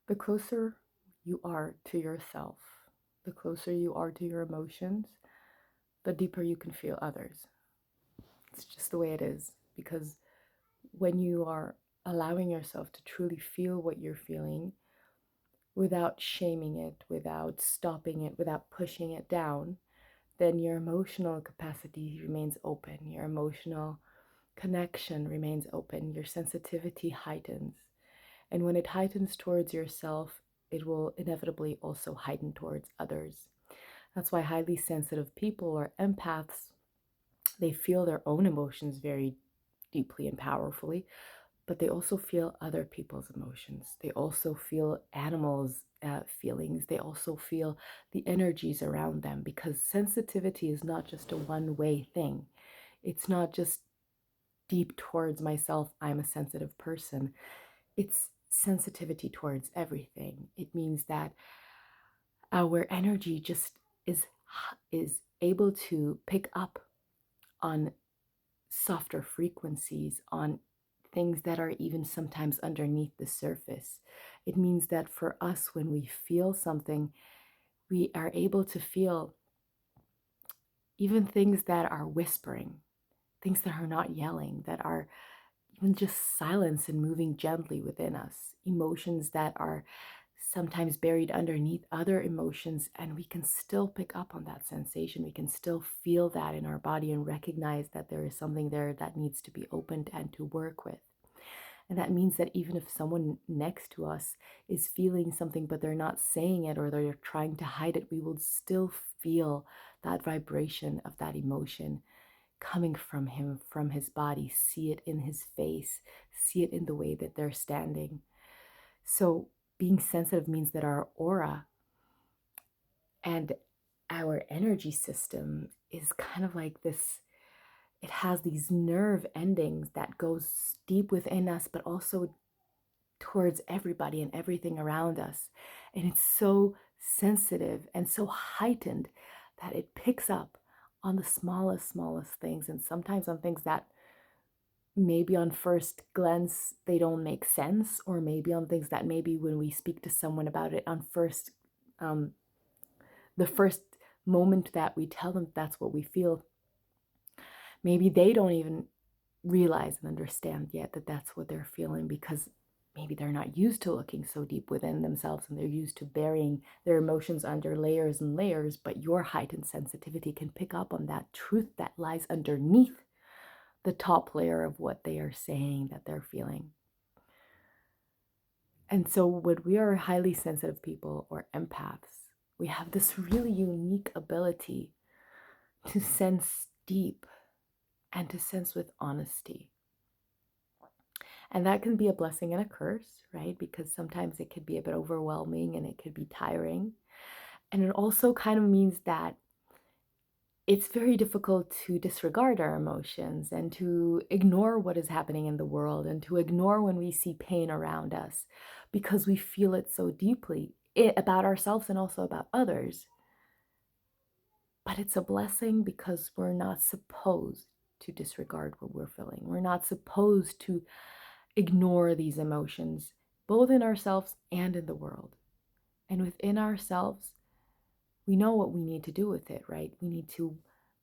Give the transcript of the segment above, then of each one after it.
The closer you are to yourself, the closer you are to your emotions, the deeper you can feel others. It's just the way it is. Because when you are allowing yourself to truly feel what you're feeling without shaming it, without stopping it, without pushing it down, then your emotional capacity remains open. Your emotional connection remains open. Your sensitivity heightens. And when it heightens towards yourself, it will inevitably also heighten towards others. That's why highly sensitive people or empaths, they feel their own emotions very deeply and powerfully, but they also feel other people's emotions. They also feel animals' feelings. They also feel the energies around them, because sensitivity is not just a one-way thing. It's not just deep towards myself, I'm a sensitive person. It's sensitivity towards everything. It means that our energy just is able to pick up on softer frequencies, on things that are even sometimes underneath the surface. It means that for us, when we feel something, we are able to feel even things that are whispering, things that are not yelling, that are even just silence and moving gently within us, emotions that are sometimes buried underneath other emotions, and we can still pick up on that sensation. We can still feel that in our body and recognize that there is something there that needs to be opened and to work with. And that means that even if someone next to us is feeling something, but they're not saying it or they're trying to hide it, we will still feel that vibration of that emotion coming from him, from his body, see it in his face, see it in the way that they're standing. So being sensitive means that our aura and our energy system is kind of like this. It has these nerve endings that goes deep within us, but also towards everybody and everything around us. And it's so sensitive and so heightened that it picks up on the smallest things, and sometimes on things that maybe on first glance they don't make sense, or maybe on things that maybe when we speak to someone about it on um, the first moment that we tell them that's what we feel, maybe they don't even realize and understand yet that that's what they're feeling, because maybe they're not used to looking so deep within themselves and they're used to burying their emotions under layers and layers. But your heightened sensitivity can pick up on that truth that lies underneath the top layer of what they are saying that they're feeling. And so when we are highly sensitive people or empaths, we have this really unique ability to sense deep and to sense with honesty. And that can be a blessing and a curse, right? Because sometimes it could be a bit overwhelming and it could be tiring. And it also kind of means that it's very difficult to disregard our emotions and to ignore what is happening in the world and to ignore when we see pain around us, because we feel it so deeply about ourselves and also about others. But it's a blessing because we're not supposed to disregard what we're feeling. We're not supposed to ignore these emotions, both in ourselves and in the world. And within ourselves, we know what we need to do with it, right? We need to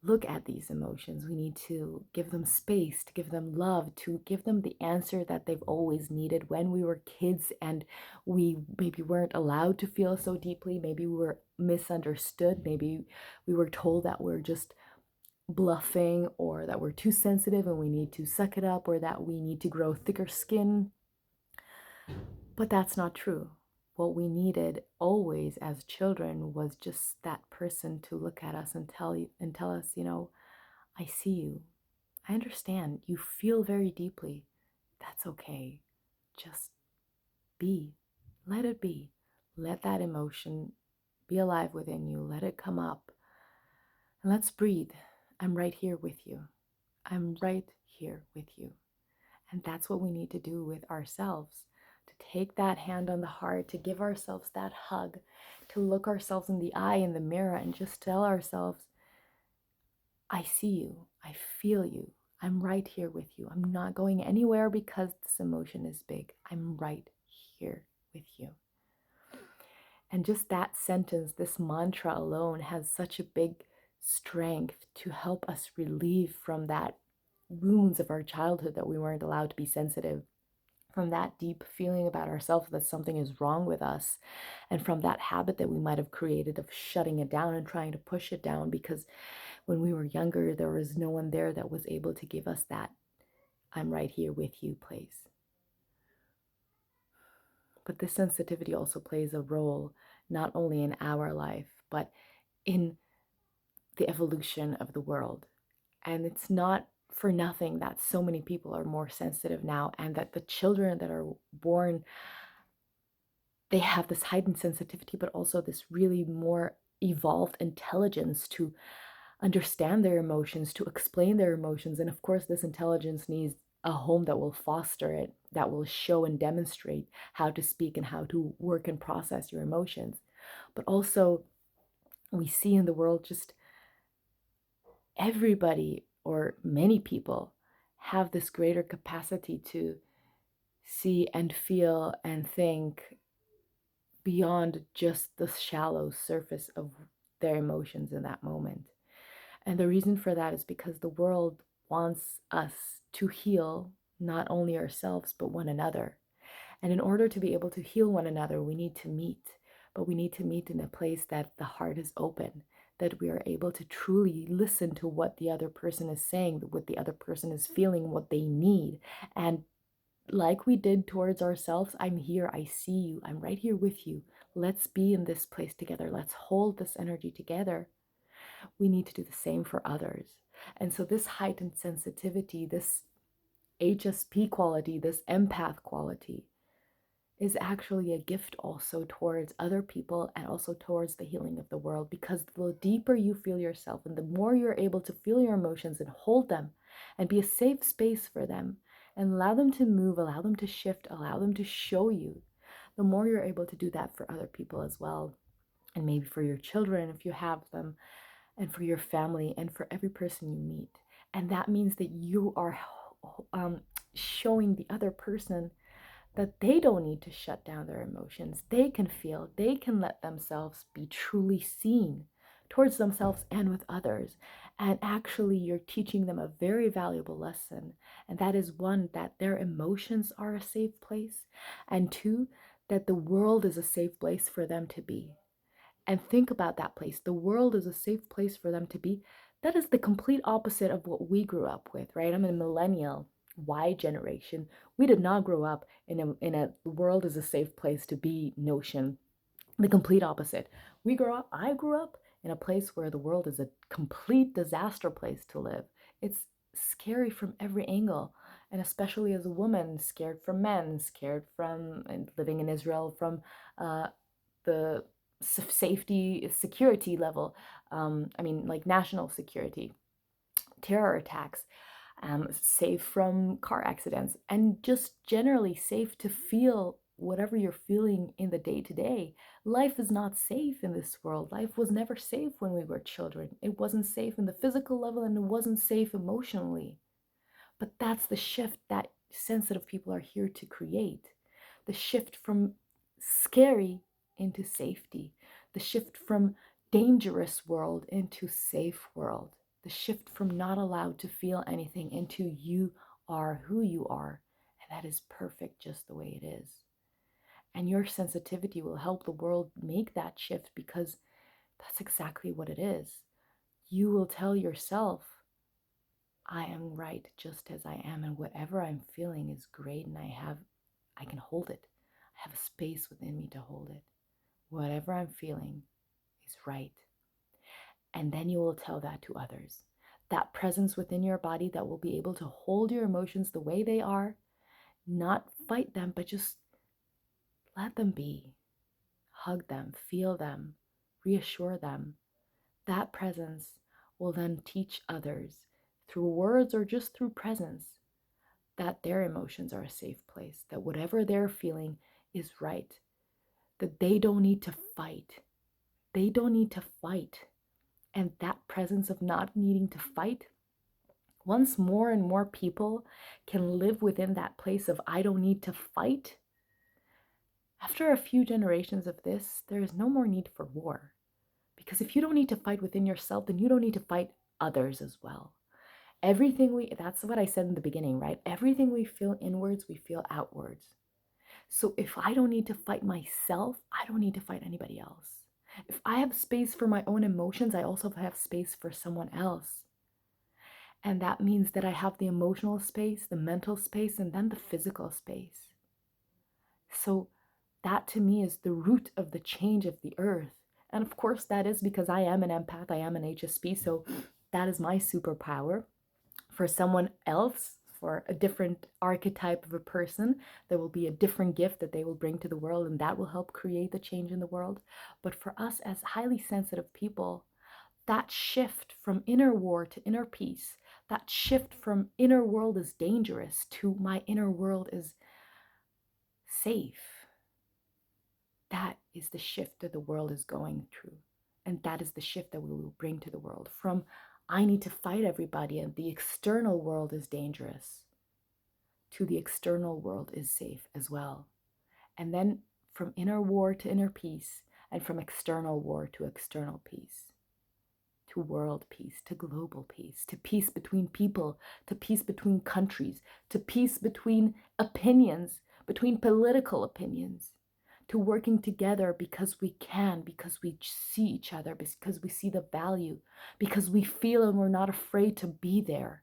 look at these emotions. We need to give them space, to give them love, to give them the answer that they've always needed when we were kids and we maybe weren't allowed to feel so deeply. Maybe we were misunderstood. Maybe we were told that we're just bluffing, or that we're too sensitive and we need to suck it up, or that we need to grow thicker skin. But that's not true. What we needed always as children was just that person to look at us and tell us, I see you. I understand. You feel very deeply. That's okay. Just be. Let it be. Let that emotion be alive within you. Let it come up. And let's breathe. I'm right here with you. I'm right here with you. And that's what we need to do with ourselves, to take that hand on the heart, to give ourselves that hug, to look ourselves in the eye in the mirror and just tell ourselves, I see you, I feel you, I'm right here with you. I'm not going anywhere because this emotion is big. I'm right here with you. And just that sentence, this mantra alone, has such a big strength to help us relieve from that wounds of our childhood that we weren't allowed to be sensitive, from that deep feeling about ourselves that something is wrong with us, and from that habit that we might have created of shutting it down and trying to push it down because when we were younger, there was no one there that was able to give us that "I'm right here with you" place. But this sensitivity also plays a role not only in our life, but in the evolution of the world. And it's not for nothing that so many people are more sensitive now, and that the children that are born, they have this heightened sensitivity, but also this really more evolved intelligence to understand their emotions, to explain their emotions. And of course, this intelligence needs a home that will foster it, that will show and demonstrate how to speak and how to work and process your emotions. But also, we see in the world just everybody or many people have this greater capacity to see and feel and think beyond just the shallow surface of their emotions in that moment. And the reason for that is because the world wants us to heal not only ourselves, but one another. And in order to be able to heal one another, we need to meet. But we need to meet in a place that the heart is open, that we are able to truly listen to what the other person is saying, what the other person is feeling, what they need. And like we did towards ourselves, I'm here, I see you, I'm right here with you. Let's be in this place together. Let's hold this energy together. We need to do the same for others. And so, this heightened sensitivity, this HSP quality, this empath quality, is actually a gift also towards other people and also towards the healing of the world. Because the deeper you feel yourself and the more you're able to feel your emotions and hold them and be a safe space for them and allow them to move, allow them to shift, allow them to show you, the more you're able to do that for other people as well. And maybe for your children, if you have them, and for your family, and for every person you meet. And that means that you are showing the other person that they don't need to shut down their emotions. They can feel, they can let themselves be truly seen towards themselves and with others. And actually, you're teaching them a very valuable lesson. And that is one, that their emotions are a safe place, and two, that the world is a safe place for them to be. And think about that place. The world is a safe place for them to be. That is the complete opposite of what we grew up with, right? I'm a millennial, Y generation. We did not grow up in a the world is a safe place to be notion. The complete opposite. I grew up in a place where the world is a complete disaster place to live. It's scary from every angle. And especially as a woman, scared from men, scared from and living in Israel, from the safety, security level. I mean, like national security, terror attacks, safe from car accidents, and just generally safe to feel whatever you're feeling in the day to day. Life is not safe in this world. Life was never safe when we were children. It wasn't safe in the physical level, and it wasn't safe emotionally. But that's the shift that sensitive people are here to create. The shift from scary into safety. The shift from dangerous world into safe world. The shift from not allowed to feel anything into you are who you are. And that is perfect just the way it is. And your sensitivity will help the world make that shift, because that's exactly what it is. You will tell yourself, I am right just as I am, and whatever I'm feeling is great, and I can hold it. I have a space within me to hold it. Whatever I'm feeling is right. And then you will tell that to others. That presence within your body that will be able to hold your emotions the way they are, not fight them, but just let them be. Hug them, feel them, reassure them. That presence will then teach others through words or just through presence that their emotions are a safe place, that whatever they're feeling is right, that they don't need to fight. They don't need to fight. And that presence of not needing to fight, once more and more people can live within that place of I don't need to fight, After a few generations of this, there is no more need for war. Because if you don't need to fight within yourself, then you don't need to fight others as well. That's what I said in the beginning, right? Everything we feel inwards, we feel outwards. So if I don't need to fight myself, I don't need to fight anybody else. If I have space for my own emotions, I also have space for someone else. And that means that I have the emotional space, the mental space, and then the physical space. So that to me is the root of the change of the earth. And of course, that is because I am an empath, I am an HSP. So that is my superpower. For someone else, for a different archetype of a person, there will be a different gift that they will bring to the world, and that will help create the change in the world. But for us as highly sensitive people, that shift from inner war to inner peace, that shift from inner world is dangerous to my inner world is safe, that is the shift that the world is going through. And that is the shift that we will bring to the world. From I need to fight everybody and the external world is dangerous to the external world is safe as well. And then from inner war to inner peace, and from external war to external peace, to world peace, to global peace, to peace between people, to peace between countries, to peace between opinions, between political opinions, to working together because we can, because we see each other, because we see the value, because we feel and we're not afraid to be there.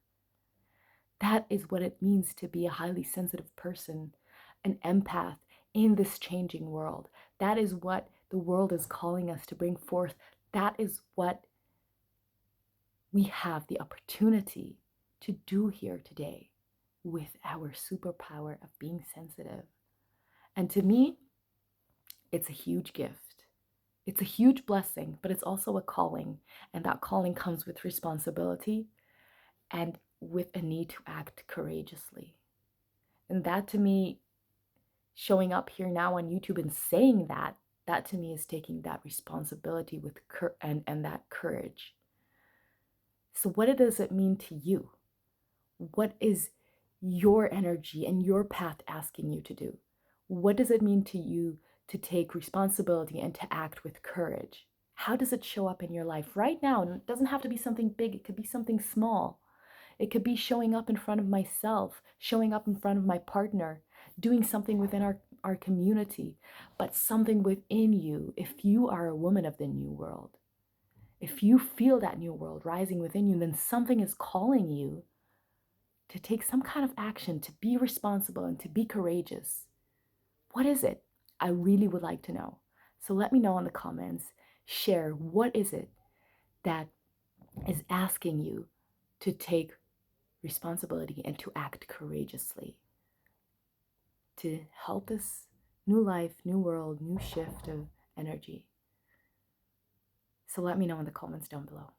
That is what it means to be a highly sensitive person, an empath in this changing world. That is what the world is calling us to bring forth. That is what we have the opportunity to do here today with our superpower of being sensitive. And to me, it's a huge gift. It's a huge blessing, but it's also a calling. And that calling comes with responsibility and with a need to act courageously. And that to me, showing up here now on YouTube and saying that, that to me is taking that responsibility with and that courage. So what does it mean to you? What is your energy and your path asking you to do? What does it mean to you to take responsibility and to act with courage? How does it show up in your life right now? And it doesn't have to be something big. It could be something small. It could be showing up in front of myself, showing up in front of my partner, doing something within our community, but something within you if you are a woman of the new world. If you feel that new world rising within you, then something is calling you to take some kind of action, to be responsible and to be courageous. What is it? I really would like to know. So let me know in the comments. Share what is it that is asking you to take responsibility and to act courageously to help this new life, new world, new shift of energy. So let me know in the comments down below.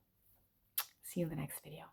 See you in the next video.